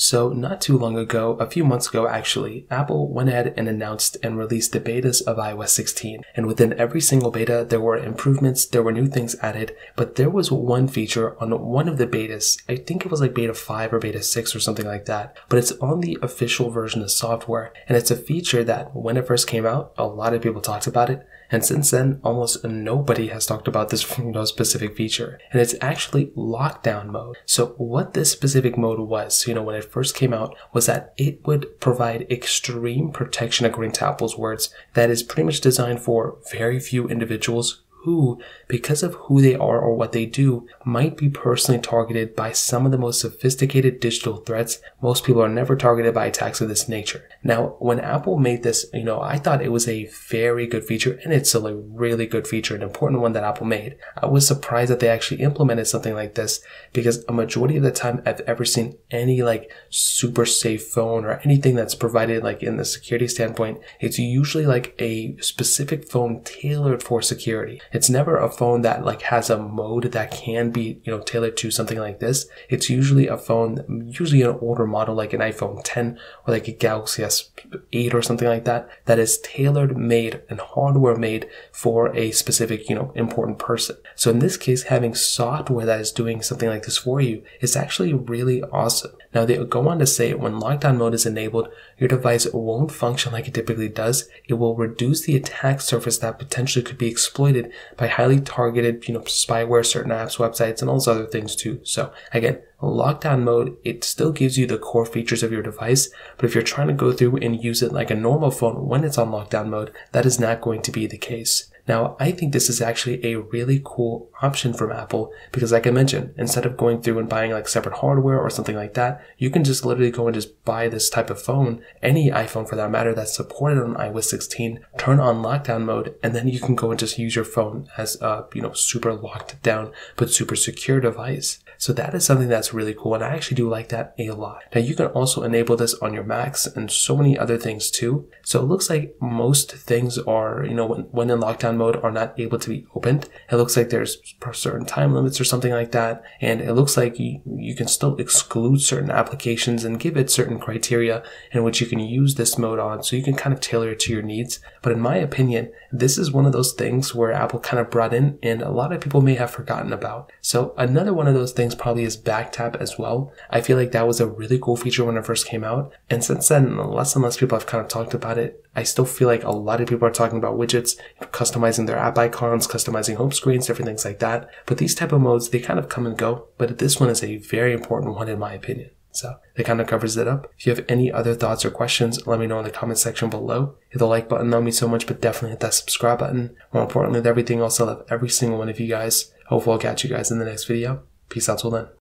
So not too long ago, a few months ago actually, Apple went ahead and announced and released the betas of iOS 16. And within every single beta, there were improvements, there were new things added, but there was one feature on one of the betas. I think it was like beta 5 or beta 6 or something like that, but it's on the official version of the software. And it's a feature that when it first came out, a lot of people talked about it. And since then, almost nobody has talked about this specific feature. And it's actually lockdown mode. So what this specific mode was, when it first came out, was that it would provide extreme protection, according to Apple's words, that is pretty much designed for very few individuals who, because of who they are or what they do, might be personally targeted by some of the most sophisticated digital threats. Most people are never targeted by attacks of this nature. Now, when Apple made this, I thought it was a very good feature, and it's still a really good feature, an important one that Apple made. I was surprised that they actually implemented something like this, because a majority of the time I've ever seen any super safe phone or anything that's provided in the security standpoint, it's usually a specific phone tailored for security. It's never a phone that has a mode that can be, tailored to something like this. It's usually a phone, usually an older model like an iPhone 10 or a Galaxy S8 or something like that, that is tailored made and hardware made for a specific, important person. So in this case, having software that is doing something like this for you is actually really awesome. Now, they go on to say when lockdown mode is enabled, your device won't function like it typically does. It will reduce the attack surface that potentially could be exploited by highly targeted, spyware, certain apps, websites, and all those other things too. So again, lockdown mode, it still gives you the core features of your device, but if you're trying to go through and use it like a normal phone when it's on lockdown mode, that is not going to be the case. Now, I think this is actually a really cool option from Apple because, like I mentioned, instead of going through and buying separate hardware or something like that, you can just literally go and just buy this type of phone, any iPhone for that matter, that's supported on iOS 16, turn on lockdown mode, and then you can go and just use your phone as a, super locked down but super secure device. So that is something that's really cool, and I actually do like that a lot. Now, you can also enable this on your Macs and so many other things too. So it looks like most things are, when in lockdown mode, are not able to be opened. It looks like there's certain time limits or something like that, and it looks like you can still exclude certain applications and give it certain criteria in which you can use this mode on, so you can kind of tailor it to your needs. But in my opinion, this is one of those things where Apple kind of brought in and a lot of people may have forgotten about. So another one of those things probably is back tap as well. I feel like that was a really cool feature when it first came out, and since then less and less people have kind of talked about it. I still feel like a lot of people are talking about widgets, customizing their app icons, customizing home screens, different things like that. But these type of modes, they kind of come and go, but this one is a very important one in my opinion. So it kind of covers it up. If you have any other thoughts or questions, let me know in the comment section below. Hit the like button, that would mean so much, but definitely hit that subscribe button. More importantly, with everything else, I love every single one of you guys. Hopefully I'll catch you guys in the next video. Peace out till then.